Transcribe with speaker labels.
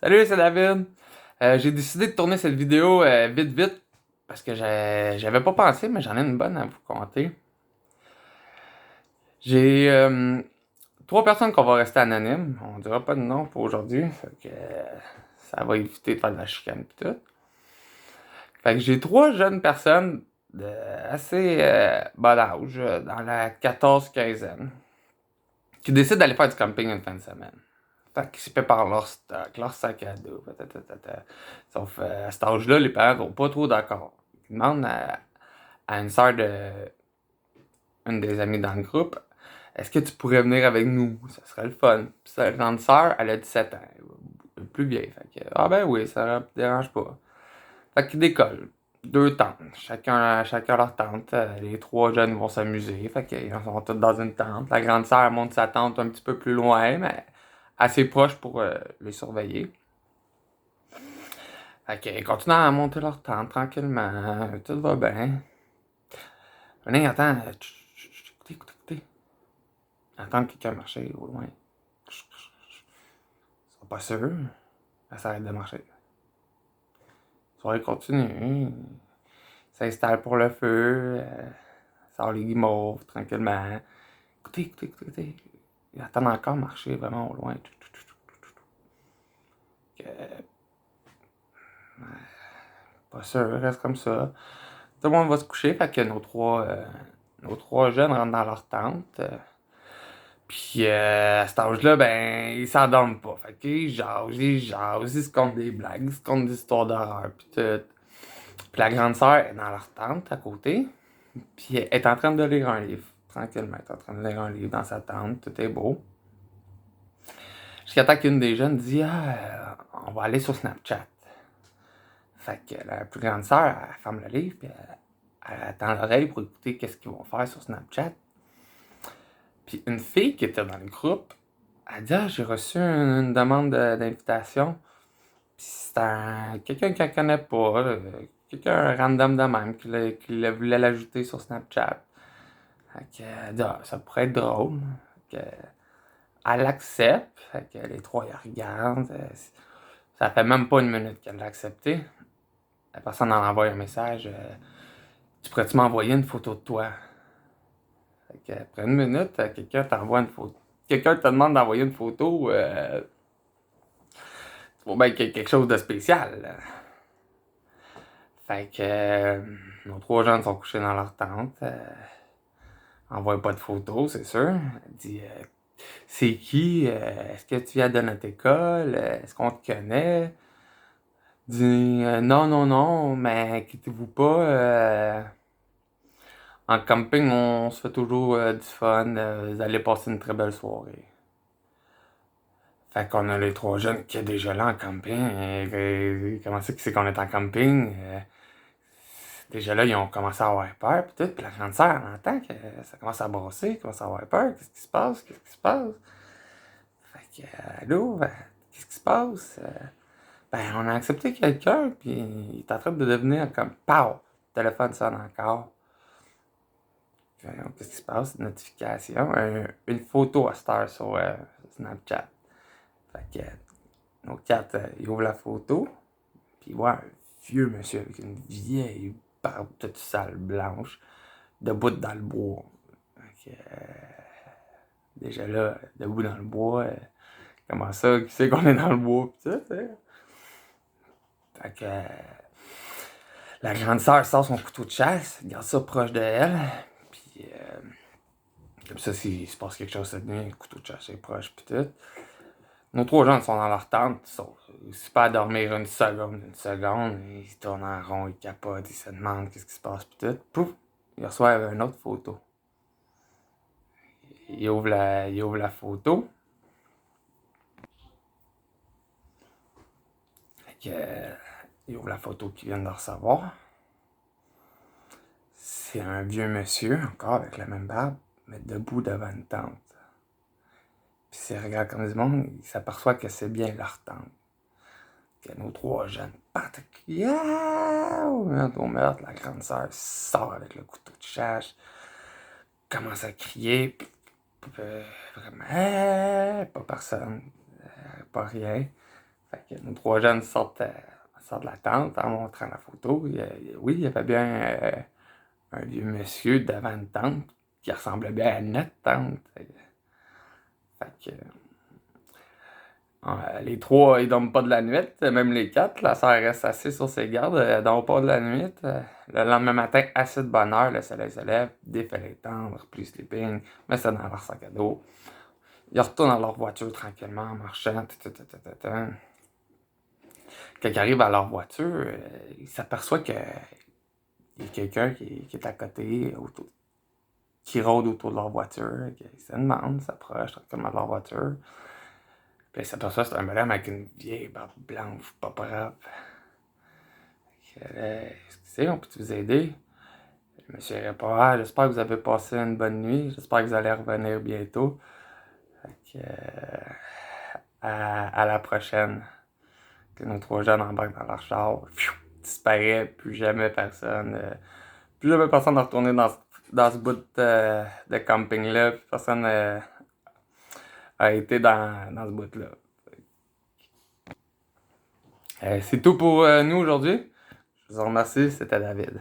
Speaker 1: Salut, c'est David. J'ai décidé de tourner cette vidéo vite vite parce que j'avais pas pensé, mais j'en ai une bonne à vous conter. J'ai trois personnes qu'on va rester anonymes. On dira pas de nom pour aujourd'hui, fait que ça va éviter de faire de la chicane pis tout. Fait que j'ai trois jeunes personnes de assez bas âge, dans la 14 quinzaine, qui décident d'aller faire du camping une fin de semaine. Fait qu'ils se préparent leur stock, leur sac à dos, ta. Sauf à cet âge-là, les parents sont pas trop d'accord. Ils demandent à une sœur de une des amies dans le groupe, est-ce que tu pourrais venir avec nous? Ça serait le fun. Puis sa grande sœur, elle a 17 ans, plus vieille. Fait que, ah ben oui, ça ne dérange pas. Fait qu'ils décollent. Deux tentes. Chacun leur tente. Les trois jeunes vont s'amuser. Fait qu'ils sont tous dans une tente. La grande sœur monte sa tente un petit peu plus loin, mais assez proche pour les surveiller. Fait qu'ils continuent à monter leur tente tranquillement. Tout va bien. Venez, attends. Écoutez, écoutez, écoutez. Attends que quelqu'un marche au loin. Ils sont pas sûrs. Elle s'arrête de marcher. La soirée continue. S'installe pour le feu. Sort les guimauves tranquillement. Écoutez, écoutez, écoutez, écoutez. Ils attendent encore marcher vraiment au loin. Pas sûr, reste comme ça. Tout le monde va se coucher, fait que nos trois jeunes rentrent dans leur tente. Puis à cet âge-là, ben, ils s'endorment pas. Fait qu'ils jasent, ils se comptent des blagues, ils se comptent des histoires d'horreur, puis tout. Puis la grande sœur est dans leur tente à côté, puis elle est en train de lire un livre. Tranquillement, elle est en train de lire un livre dans sa tente, tout est beau. Jusqu'à temps qu'une des jeunes dit on va aller sur Snapchat. Fait que la plus grande sœur, elle ferme le livre, puis elle attend l'oreille pour écouter qu'est-ce qu'ils vont faire sur Snapchat. Puis une fille qui était dans le groupe, elle dit j'ai reçu une demande d'invitation. Puis c'est quelqu'un qu'elle connaît pas, quelqu'un random de même voulait l'ajouter sur Snapchat. Fait que, elle dit, ça pourrait être drôle. Fait que, elle accepte. Fait que les trois, ils regardent. Ça fait même pas une minute qu'elle l'a accepté. La personne en envoie un message. Tu pourrais-tu m'envoyer une photo de toi? Fait que, après une minute, quelqu'un t'envoie une photo. Quelqu'un te demande d'envoyer une photo. Tu vois bien qu'il y a quelque chose de spécial, là. Fait que nos trois jeunes sont couchés dans leur tente. Envoie pas de photos, c'est sûr. Elle dit c'est qui? Est-ce que tu viens de notre école? Est-ce qu'on te connaît? Dit non, non, non, mais inquiétez-vous pas. En camping, on se fait toujours du fun. Vous allez passer une très belle soirée. Fait qu'on a les trois jeunes qui est déjà là en camping. Comment c'est qu'on est en camping? Déjà là, ils ont commencé à avoir peur, pis tout. Puis la grande sœur, elle entend que ça commence à brasser, elle commence à avoir peur. Qu'est-ce qui se passe? Qu'est-ce qui se passe? Fait que, allô, ben, qu'est-ce qui se passe? Ben, on a accepté quelqu'un, puis il est en train de devenir comme, pow! Le téléphone sonne encore. Qu'est-ce qui se passe? Une notification, une photo à star sur Snapchat. Fait que, nos quatre, ils ouvrent la photo, puis ils voient un vieux monsieur avec une vieille barbe toute sale blanche, debout dans le bois. Fait que, déjà là, debout dans le bois, comment ça, qui sait qu'on est dans le bois, pis ça, t'sais? Fait que la grande sœur sort son couteau de chasse, garde ça proche de elle, puis comme ça, s'il se passe quelque chose cette nuit, le couteau de chasse est proche, pis tout. Nos trois gens sont dans leur tente, ils sont pas à dormir une seconde, ils tournent en rond, ils capotent, ils se demandent qu'est-ce qui se passe, pis tout. Pouf! Ils reçoivent une autre photo. Ils ouvrent la photo. Fait que, ils ouvrent la photo qu'ils viennent de recevoir. C'est un vieux monsieur, encore avec la même barbe, mais debout devant une tente. Puis s'il regarde comme du monde, il s'aperçoit que c'est bien leur tente. Que nos trois jeunes partent, au meurtre, la grande sœur sort avec le couteau de chasse, commence à crier, vraiment, pas personne, pas rien. Fait que nos trois jeunes sortent de la tente en montrant la photo. Oui, il y avait bien un vieux monsieur devant une tente qui ressemblait bien à notre tente. Fait que les trois, ils dorment pas de la nuit, même les quatre. La sœur reste assise sur ses gardes, elle dort pas de la nuit. Le lendemain matin, assez de bonne heure, le soleil se lève, défait les tentes, replie sleeping, met ça dans leur sac à dos. Ils retournent dans leur voiture tranquillement en marchant. Quand ils arrivent à leur voiture, ils s'aperçoivent qu'il y a quelqu'un qui est à côté, qui rôde autour de leur voiture. Ils se demandent, s'approchent tranquillement de leur voiture. Puis ils s'aperçoivent que c'est un madame avec une vieille barbe blanche, pas propre. Excusez, on peut vous aider? Le monsieur répond, j'espère que vous avez passé une bonne nuit, j'espère que vous allez revenir bientôt. Fait que, à la prochaine. Que nos trois jeunes embarquent dans leur char, disparaît, plus jamais personne n'a retourné dans ce bout de camping-là, plus personne a été dans ce bout-là. C'est tout pour nous aujourd'hui. Je vous remercie, c'était David.